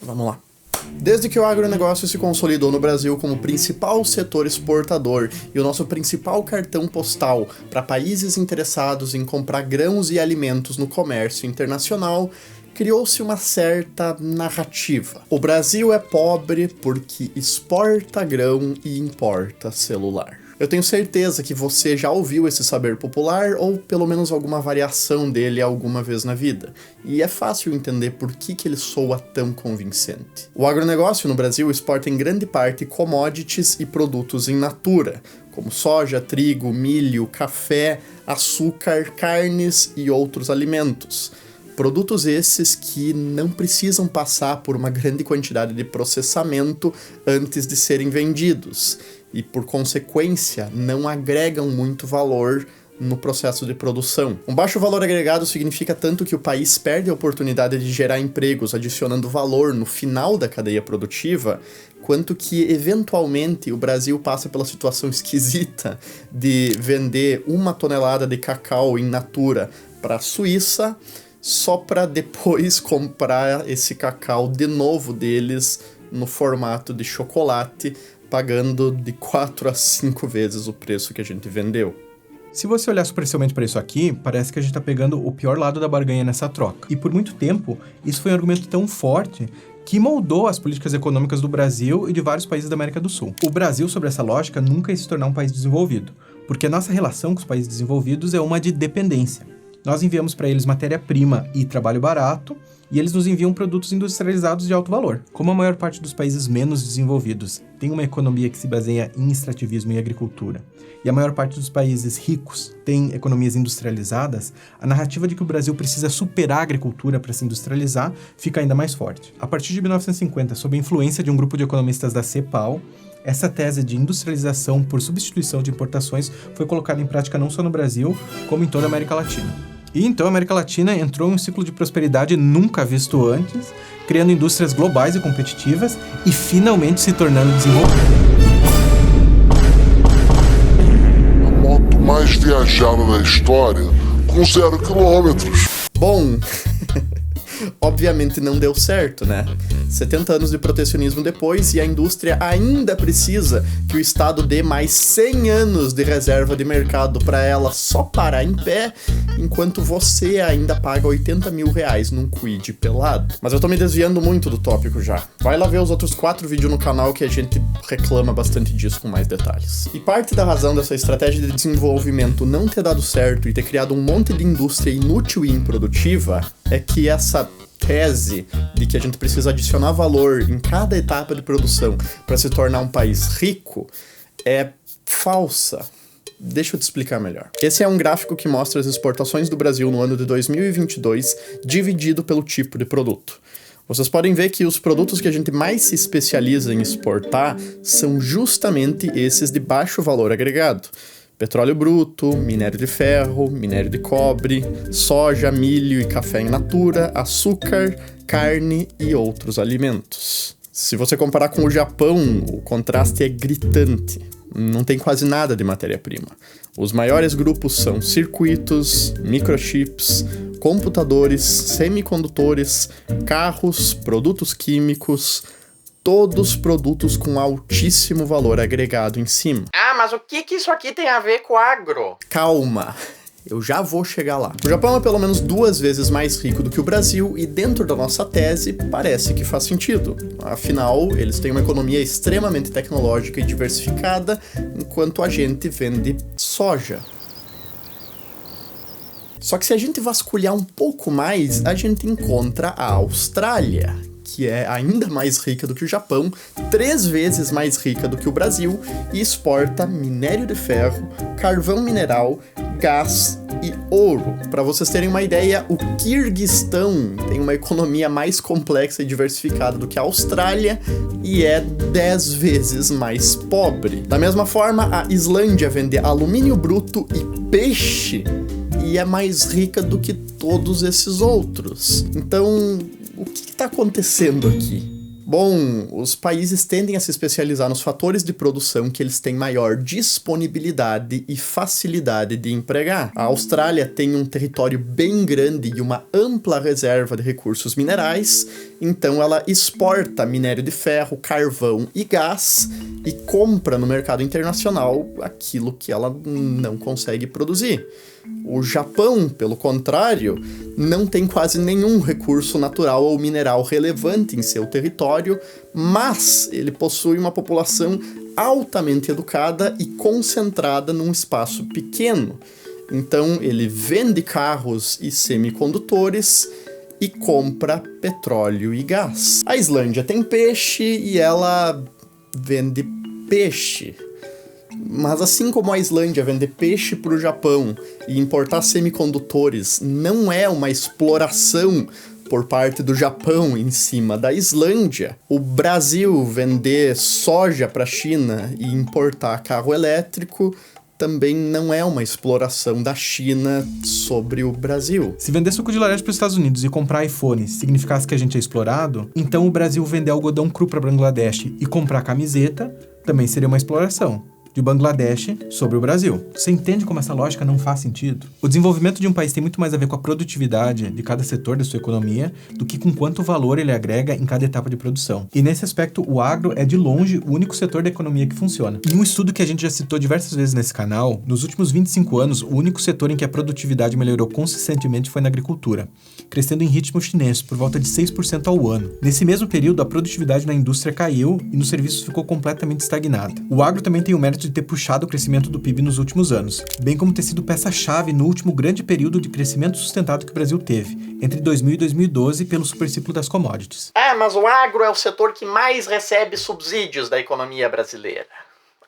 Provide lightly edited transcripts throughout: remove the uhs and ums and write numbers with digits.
Vamos lá. Desde que o agronegócio se consolidou no Brasil como principal setor exportador e o nosso principal cartão postal para países interessados em comprar grãos e alimentos no comércio internacional, criou-se uma certa narrativa. O Brasil é pobre porque exporta grão e importa celular. Eu tenho certeza que você já ouviu esse saber popular ou pelo menos alguma variação dele alguma vez na vida. E é fácil entender por que ele soa tão convincente. O agronegócio no Brasil exporta em grande parte commodities e produtos in natura, como soja, trigo, milho, café, açúcar, carnes e outros alimentos. Produtos esses que não precisam passar por uma grande quantidade de processamento antes de serem vendidos e, por consequência, não agregam muito valor no processo de produção. Um baixo valor agregado significa tanto que o país perde a oportunidade de gerar empregos adicionando valor no final da cadeia produtiva, quanto que, eventualmente, o Brasil passa pela situação esquisita de vender 1 tonelada de cacau in natura para a Suíça só para depois comprar esse cacau de novo deles no formato de chocolate, pagando de 4 a 5 vezes o preço que a gente vendeu. Se você olhar superficialmente para isso aqui, parece que a gente está pegando o pior lado da barganha nessa troca. E por muito tempo, isso foi um argumento tão forte que moldou as políticas econômicas do Brasil e de vários países da América do Sul. O Brasil, sobre essa lógica, nunca ia se tornar um país desenvolvido, porque a nossa relação com os países desenvolvidos é uma de dependência. Nós enviamos para eles matéria-prima e trabalho barato, e eles nos enviam produtos industrializados de alto valor. Como a maior parte dos países menos desenvolvidos tem uma economia que se baseia em extrativismo e agricultura, e a maior parte dos países ricos tem economias industrializadas, a narrativa de que o Brasil precisa superar a agricultura para se industrializar fica ainda mais forte. A partir de 1950, sob a influência de um grupo de economistas da CEPAL, essa tese de industrialização por substituição de importações foi colocada em prática não só no Brasil, como em toda a América Latina. E então a América Latina entrou em um ciclo de prosperidade nunca visto antes, criando indústrias globais e competitivas e finalmente se tornando desenvolvida. A moto mais viajada da história, com 0 quilômetros. Bom, obviamente não deu certo, né? 70 anos de protecionismo depois e a indústria ainda precisa que o Estado dê mais 100 anos de reserva de mercado para ela só parar em pé, enquanto você ainda paga 80 mil reais num quid pelado. Mas eu tô me desviando muito do tópico já. Vai lá ver os outros 4 vídeos no canal que a gente reclama bastante disso com mais detalhes. E parte da razão dessa estratégia de desenvolvimento não ter dado certo e ter criado um monte de indústria inútil e improdutiva é que essa tese de que a gente precisa adicionar valor em cada etapa de produção para se tornar um país rico é falsa. Deixa eu te explicar melhor. Esse é um gráfico que mostra as exportações do Brasil no ano de 2022 dividido pelo tipo de produto. Vocês podem ver que os produtos que a gente mais se especializa em exportar são justamente esses de baixo valor agregado. Petróleo bruto, minério de ferro, minério de cobre, soja, milho e café in natura, açúcar, carne e outros alimentos. Se você comparar com o Japão, o contraste é gritante. Não tem quase nada de matéria-prima. Os maiores grupos são circuitos, microchips, computadores, semicondutores, carros, produtos químicos, todos produtos com altíssimo valor agregado em cima. Ah, mas o que isso aqui tem a ver com agro? Calma, eu já vou chegar lá. O Japão é pelo menos 2 vezes mais rico do que o Brasil e dentro da nossa tese parece que faz sentido. Afinal, eles têm uma economia extremamente tecnológica e diversificada, enquanto a gente vende soja. Só que se a gente vasculhar um pouco mais, a gente encontra a Austrália, que é ainda mais rica do que o Japão, 3 vezes mais rica do que o Brasil e exporta minério de ferro, carvão mineral, gás e ouro. Para vocês terem uma ideia, o Quirguistão tem uma economia mais complexa e diversificada do que a Austrália e é 10 vezes mais pobre. Da mesma forma, a Islândia vende alumínio bruto e peixe e é mais rica do que todos esses outros. Então, o que está acontecendo aqui? Bom, os países tendem a se especializar nos fatores de produção que eles têm maior disponibilidade e facilidade de empregar. A Austrália tem um território bem grande e uma ampla reserva de recursos minerais, então ela exporta minério de ferro, carvão e gás e compra no mercado internacional aquilo que ela não consegue produzir. O Japão, pelo contrário, não tem quase nenhum recurso natural ou mineral relevante em seu território, mas ele possui uma população altamente educada e concentrada num espaço pequeno. Então ele vende carros e semicondutores e compra petróleo e gás. A Islândia tem peixe e ela vende peixe. Mas assim como a Islândia vender peixe para o Japão e importar semicondutores não é uma exploração por parte do Japão em cima da Islândia, o Brasil vender soja para a China e importar carro elétrico também não é uma exploração da China sobre o Brasil. Se vender suco de laranja para os Estados Unidos e comprar iPhone significasse que a gente é explorado, então o Brasil vender algodão cru para Bangladesh e comprar camiseta também seria uma exploração de Bangladesh sobre o Brasil. Você entende como essa lógica não faz sentido? O desenvolvimento de um país tem muito mais a ver com a produtividade de cada setor da sua economia do que com quanto valor ele agrega em cada etapa de produção. E nesse aspecto, o agro é de longe o único setor da economia que funciona. Em um estudo que a gente já citou diversas vezes nesse canal, nos últimos 25 anos, o único setor em que a produtividade melhorou consistentemente foi na agricultura, crescendo em ritmo chinês, por volta de 6% ao ano. Nesse mesmo período, a produtividade na indústria caiu e nos serviços ficou completamente estagnada. O agro também tem o mérito de ter puxado o crescimento do PIB nos últimos anos, bem como ter sido peça-chave no último grande período de crescimento sustentado que o Brasil teve, entre 2000 e 2012, pelo superciclo das commodities. Mas o agro é o setor que mais recebe subsídios da economia brasileira.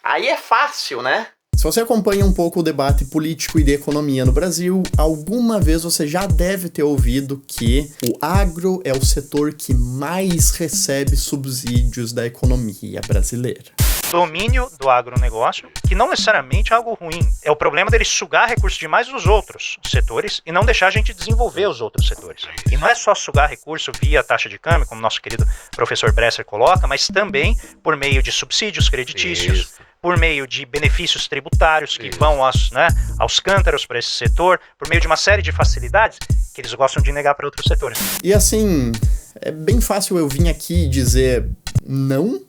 Aí é fácil, né? Se você acompanha um pouco o debate político e de economia no Brasil, alguma vez você já deve ter ouvido que o agro é o setor que mais recebe subsídios da economia brasileira. Domínio do agronegócio, que não necessariamente é algo ruim. É o problema dele sugar recursos demais dos outros setores e não deixar a gente desenvolver os outros setores. E não é só sugar recurso via taxa de câmbio, como nosso querido professor Bresser coloca, mas também por meio de subsídios creditícios, por meio de benefícios tributários que vão aos cântaros para esse setor, por meio de uma série de facilidades que eles gostam de negar para outros setores. E assim, é bem fácil eu vir aqui dizer não.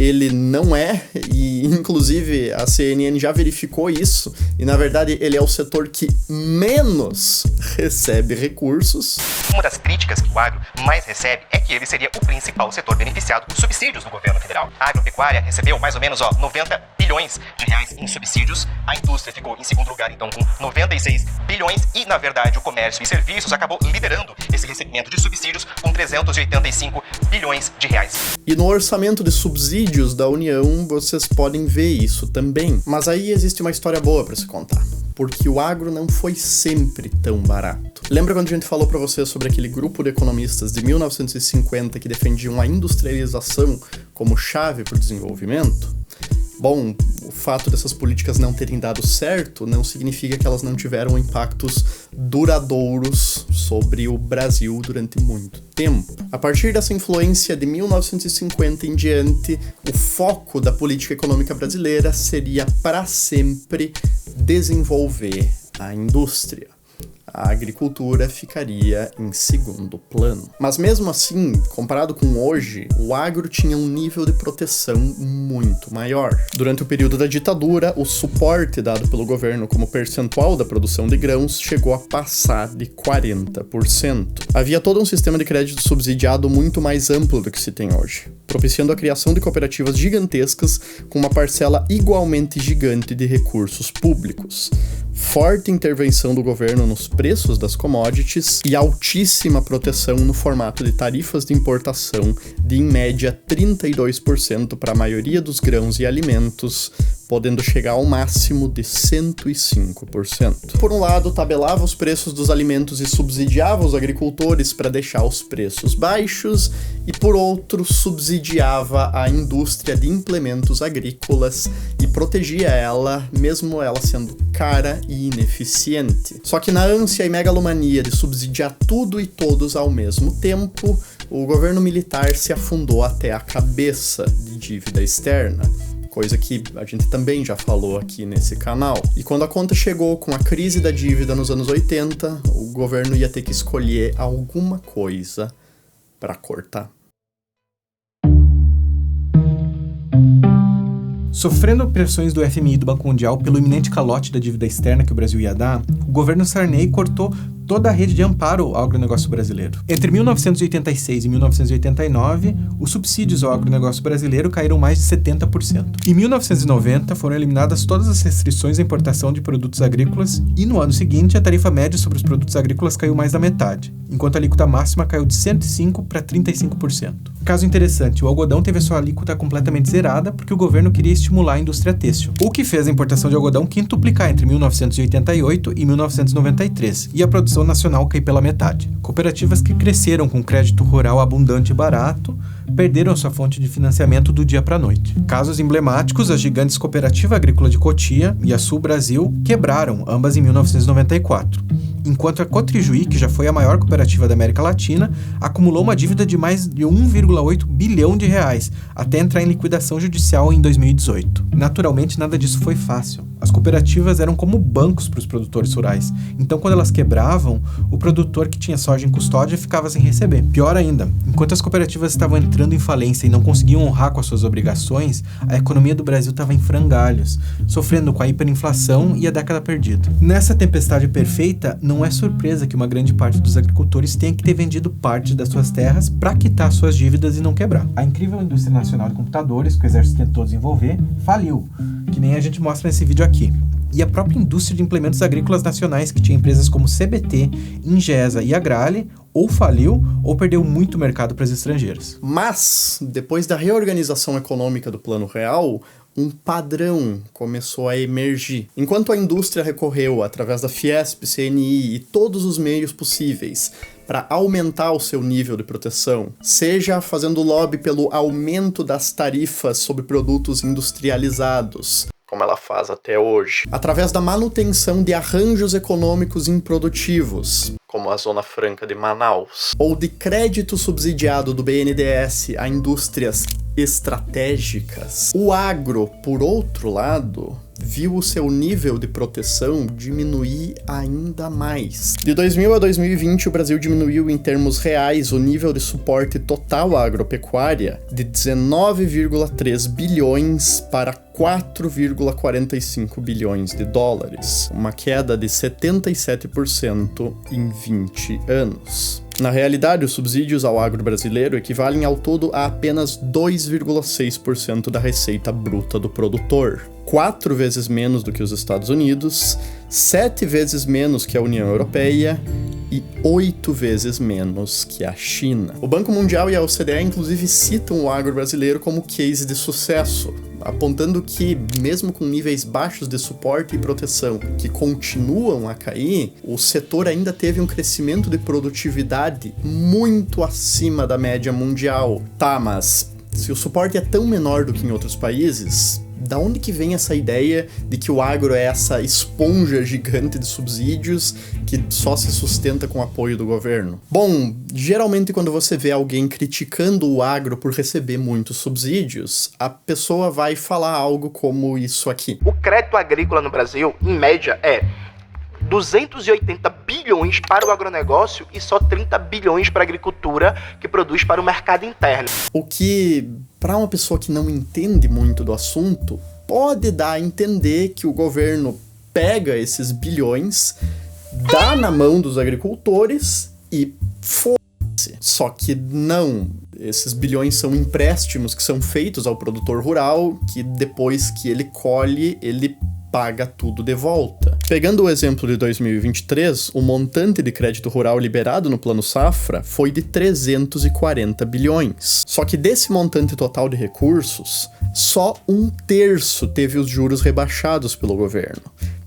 Ele não é, e inclusive a CNN já verificou isso, e na verdade ele é o setor que menos recebe recursos. Uma das críticas que o agro mais recebe é que ele seria o principal setor beneficiado por subsídios do governo federal. A agropecuária recebeu mais ou menos 90 bilhões de reais em subsídios, a indústria ficou em segundo lugar então com 96 bilhões e na verdade o comércio e serviços acabou liderando esse recebimento de subsídios com 385 bilhões de reais. E no orçamento de subsídios da União, vocês podem ver isso também. Mas aí existe uma história boa para se contar, porque o agro não foi sempre tão barato. Lembra quando a gente falou para vocês sobre aquele grupo de economistas de 1950 que defendiam a industrialização como chave para o desenvolvimento? Bom, o fato dessas políticas não terem dado certo não significa que elas não tiveram impactos duradouros sobre o Brasil durante muito tempo. A partir dessa influência de 1950 em diante, o foco da política econômica brasileira seria para sempre desenvolver a indústria. A agricultura ficaria em segundo plano. Mas mesmo assim, comparado com hoje, o agro tinha um nível de proteção muito maior. Durante o período da ditadura, o suporte dado pelo governo como percentual da produção de grãos chegou a passar de 40%. Havia todo um sistema de crédito subsidiado muito mais amplo do que se tem hoje, propiciando a criação de cooperativas gigantescas com uma parcela igualmente gigante de recursos públicos. Forte intervenção do governo nos preços das commodities e altíssima proteção no formato de tarifas de importação de, em média, 32% para a maioria dos grãos e alimentos, podendo chegar ao máximo de 105%. Por um lado, tabelava os preços dos alimentos e subsidiava os agricultores para deixar os preços baixos, e por outro, subsidiava a indústria de implementos agrícolas e protegia ela, mesmo ela sendo cara e ineficiente. Só que na ânsia e megalomania de subsidiar tudo e todos ao mesmo tempo, o governo militar se afundou até a cabeça de dívida externa, coisa que a gente também já falou aqui nesse canal. E quando a conta chegou com a crise da dívida nos anos 80, o governo ia ter que escolher alguma coisa para cortar. Sofrendo pressões do FMI e do Banco Mundial pelo iminente calote da dívida externa que o Brasil ia dar, o governo Sarney cortou toda a rede de amparo ao agronegócio brasileiro. Entre 1986 e 1989, os subsídios ao agronegócio brasileiro caíram mais de 70%. Em 1990, foram eliminadas todas as restrições à importação de produtos agrícolas e, no ano seguinte, a tarifa média sobre os produtos agrícolas caiu mais da metade, enquanto a alíquota máxima caiu de 105% para 35%. Caso interessante, o algodão teve a sua alíquota completamente zerada porque o governo queria estimular a indústria têxtil, o que fez a importação de algodão quintuplicar entre 1988 e 1993, e a produção nacional cair pela metade. Cooperativas que cresceram com crédito rural abundante e barato perderam sua fonte de financiamento do dia para a noite. Casos emblemáticos, as gigantes Cooperativa Agrícola de Cotia e a Sul Brasil quebraram, ambas em 1994. Enquanto a Cotrijuí, que já foi a maior cooperativa da América Latina, acumulou uma dívida de mais de 1,8 bilhão de reais, até entrar em liquidação judicial em 2018. Naturalmente, nada disso foi fácil. As cooperativas eram como bancos para os produtores rurais. Então, quando elas quebravam, o produtor que tinha soja em custódia ficava sem receber. Pior ainda, enquanto as cooperativas estavam entrando em falência e não conseguiam honrar com as suas obrigações, a economia do Brasil estava em frangalhos, sofrendo com a hiperinflação e a década perdida. Nessa tempestade perfeita, não é surpresa que uma grande parte dos agricultores tenha que ter vendido parte das suas terras para quitar suas dívidas e não quebrar. A incrível indústria nacional de computadores, que o Exército tentou desenvolver, faliu, que nem a gente mostra nesse vídeo aqui. E a própria indústria de implementos agrícolas nacionais, que tinha empresas como CBT, Ingesa e Agrale, ou faliu ou perdeu muito mercado para as estrangeiras. Mas, depois da reorganização econômica do Plano Real, um padrão começou a emergir. Enquanto a indústria recorreu, através da Fiesp, CNI e todos os meios possíveis, para aumentar o seu nível de proteção, seja fazendo lobby pelo aumento das tarifas sobre produtos industrializados, como ela faz até hoje, através da manutenção de arranjos econômicos improdutivos, como a Zona Franca de Manaus, ou de crédito subsidiado do BNDES a indústrias estratégicas, o agro, por outro lado, viu o seu nível de proteção diminuir ainda mais. De 2000 a 2020, o Brasil diminuiu em termos reais o nível de suporte total à agropecuária de 19,3 bilhões para 4,45 bilhões de dólares, uma queda de 77% em 20 anos. Na realidade, os subsídios ao agro brasileiro equivalem ao todo a apenas 2,6% da receita bruta do produtor, 4 vezes menos do que os Estados Unidos, 7 vezes menos que a União Europeia e 8 vezes menos que a China. O Banco Mundial e a OCDE, inclusive, citam o agro brasileiro como case de sucesso, apontando que, mesmo com níveis baixos de suporte e proteção que continuam a cair, o setor ainda teve um crescimento de produtividade muito acima da média mundial. Tá, mas se o suporte é tão menor do que em outros países, da onde que vem essa ideia de que o agro é essa esponja gigante de subsídios que só se sustenta com o apoio do governo? Bom, geralmente quando você vê alguém criticando o agro por receber muitos subsídios, a pessoa vai falar algo como isso aqui. O crédito agrícola no Brasil, em média, é 280 bilhões para o agronegócio e só 30 bilhões para a agricultura, que produz para o mercado interno. O que, para uma pessoa que não entende muito do assunto, pode dar a entender que o governo pega esses bilhões, dá na mão dos agricultores e foda-se. Só que não. Esses bilhões são empréstimos que são feitos ao produtor rural, que depois que ele colhe, ele paga tudo de volta. Pegando o exemplo de 2023, o montante de crédito rural liberado no Plano Safra foi de 340 bilhões. Só que desse montante total de recursos, só 1/3 teve os juros rebaixados pelo governo,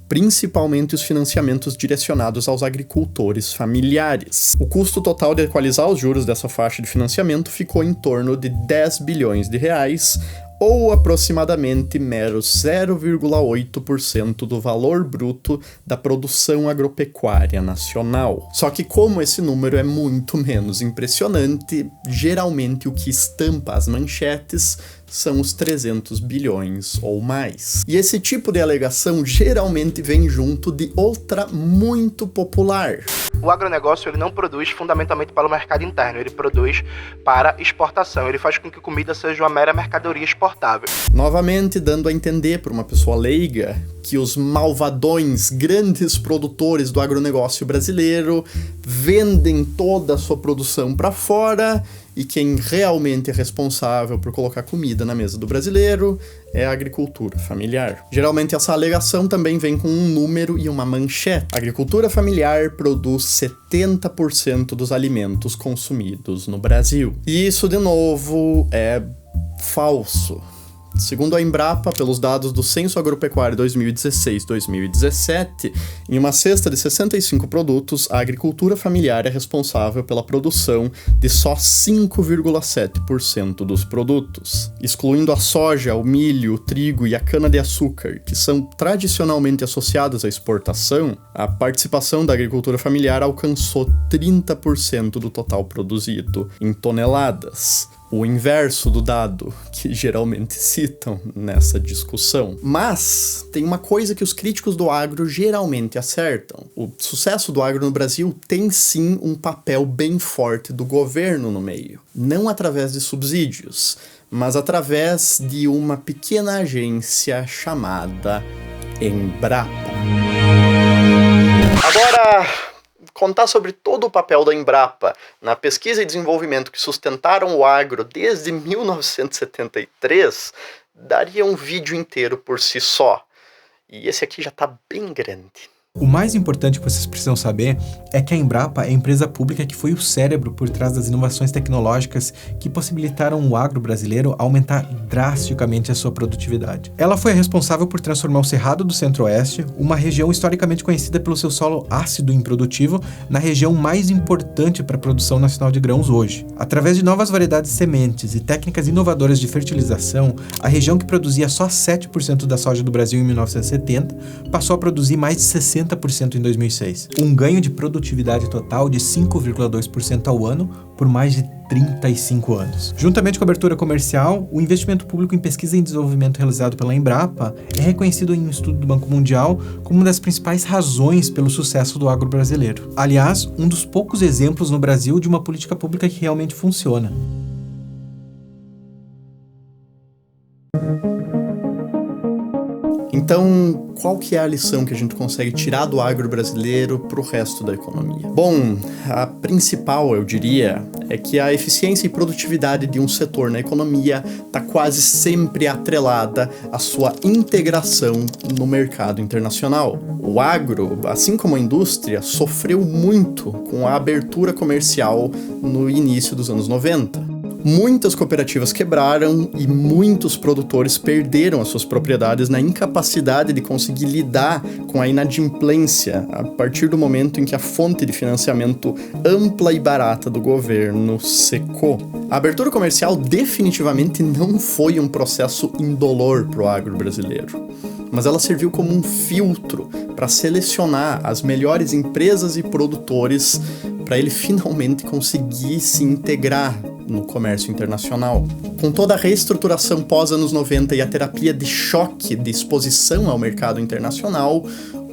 principalmente os financiamentos direcionados aos agricultores familiares. O custo total de equalizar os juros dessa faixa de financiamento ficou em torno de 10 bilhões de reais, ou aproximadamente meros 0,8% do valor bruto da produção agropecuária nacional. Só que como esse número é muito menos impressionante, geralmente o que estampa as manchetes são os 300 bilhões ou mais. E esse tipo de alegação geralmente vem junto de outra muito popular. O agronegócio ele não produz fundamentalmente para o mercado interno, ele produz para exportação, ele faz com que comida seja uma mera mercadoria exportável. Novamente dando a entender para uma pessoa leiga que os malvadões, grandes produtores do agronegócio brasileiro vendem toda a sua produção para fora e quem realmente é responsável por colocar comida na mesa do brasileiro é a agricultura familiar. Geralmente essa alegação também vem com um número e uma manchete. A agricultura familiar produz 70% dos alimentos consumidos no Brasil. E isso, de novo, é falso. Segundo a Embrapa, pelos dados do Censo Agropecuário 2016-2017, em uma cesta de 65 produtos, a agricultura familiar é responsável pela produção de só 5,7% dos produtos. Excluindo a soja, o milho, o trigo e a cana-de-açúcar, que são tradicionalmente associados à exportação, a participação da agricultura familiar alcançou 30% do total produzido em toneladas. O inverso do dado que geralmente citam nessa discussão. Mas tem uma coisa que os críticos do agro geralmente acertam. O sucesso do agro no Brasil tem sim um papel bem forte do governo no meio. Não através de subsídios, mas através de uma pequena agência chamada Embrapa. Agora, contar sobre todo o papel da Embrapa na pesquisa e desenvolvimento que sustentaram o agro desde 1973 daria um vídeo inteiro por si só. E esse aqui já tá bem grande. O mais importante que vocês precisam saber é que a Embrapa é a empresa pública que foi o cérebro por trás das inovações tecnológicas que possibilitaram o agro brasileiro aumentar drasticamente a sua produtividade. Ela foi a responsável por transformar o Cerrado do Centro-Oeste, uma região historicamente conhecida pelo seu solo ácido e improdutivo, na região mais importante para a produção nacional de grãos hoje. Através de novas variedades de sementes e técnicas inovadoras de fertilização, a região que produzia só 7% da soja do Brasil em 1970 passou a produzir mais de 60% em 2006. Um ganho de produtividade total de 5,2% ao ano por mais de 35 anos. Juntamente com a abertura comercial, o investimento público em pesquisa e desenvolvimento realizado pela Embrapa é reconhecido em um estudo do Banco Mundial como uma das principais razões pelo sucesso do agro brasileiro. Aliás, um dos poucos exemplos no Brasil de uma política pública que realmente funciona. Então, qual que é a lição que a gente consegue tirar do agro brasileiro para o resto da economia? Bom, a principal, eu diria, é que a eficiência e produtividade de um setor na economia está quase sempre atrelada à sua integração no mercado internacional. O agro, assim como a indústria, sofreu muito com a abertura comercial no início dos anos 90. Muitas cooperativas quebraram e muitos produtores perderam as suas propriedades na incapacidade de conseguir lidar com a inadimplência a partir do momento em que a fonte de financiamento ampla e barata do governo secou. A abertura comercial definitivamente não foi um processo indolor para o agro brasileiro, mas ela serviu como um filtro para selecionar as melhores empresas e produtores para ele finalmente conseguir se integrar no comércio internacional. Com toda a reestruturação pós-anos 90 e a terapia de choque de exposição ao mercado internacional,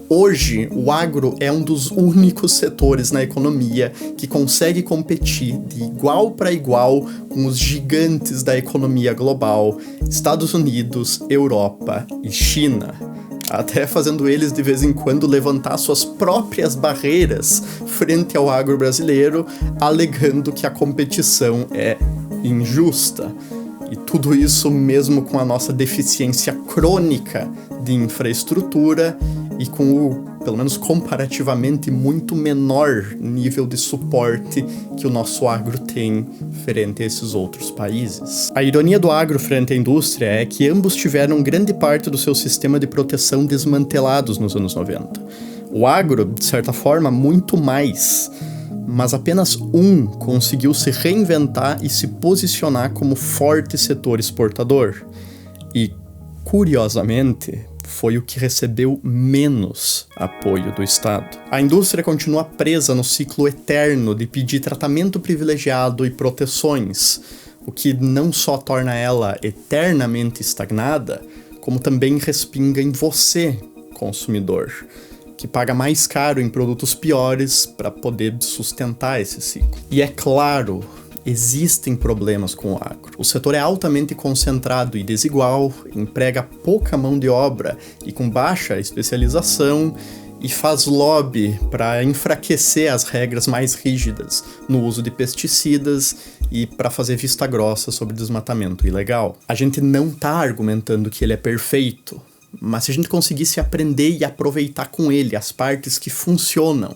hoje o agro é um dos únicos setores na economia que consegue competir de igual para igual com os gigantes da economia global, Estados Unidos, Europa e China. Até fazendo eles de vez em quando levantar suas próprias barreiras frente ao agro brasileiro, alegando que a competição é injusta. E tudo isso mesmo com a nossa deficiência crônica de infraestrutura e com o, pelo menos comparativamente, muito menor nível de suporte que o nosso agro tem frente a esses outros países. A ironia do agro frente à indústria é que ambos tiveram grande parte do seu sistema de proteção desmantelados nos anos 90. O agro, de certa forma, muito mais, mas apenas um conseguiu se reinventar e se posicionar como forte setor exportador. E, curiosamente, foi o que recebeu menos apoio do Estado. A indústria continua presa no ciclo eterno de pedir tratamento privilegiado e proteções, o que não só torna ela eternamente estagnada, como também respinga em você, consumidor, que paga mais caro em produtos piores para poder sustentar esse ciclo. E é claro, existem problemas com o agro. O setor é altamente concentrado e desigual, emprega pouca mão de obra e com baixa especialização, e faz lobby para enfraquecer as regras mais rígidas no uso de pesticidas e para fazer vista grossa sobre desmatamento ilegal. A gente não está argumentando que ele é perfeito, mas se a gente conseguisse aprender e aproveitar com ele as partes que funcionam,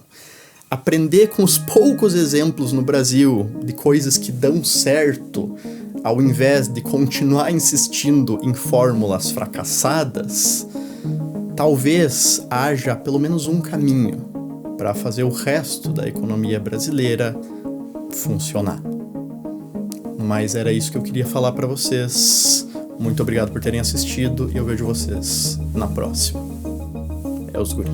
aprender com os poucos exemplos no Brasil de coisas que dão certo, ao invés de continuar insistindo em fórmulas fracassadas, talvez haja pelo menos um caminho para fazer o resto da economia brasileira funcionar. Mas era isso que eu queria falar para vocês. Muito obrigado por terem assistido e eu vejo vocês na próxima. É os guri.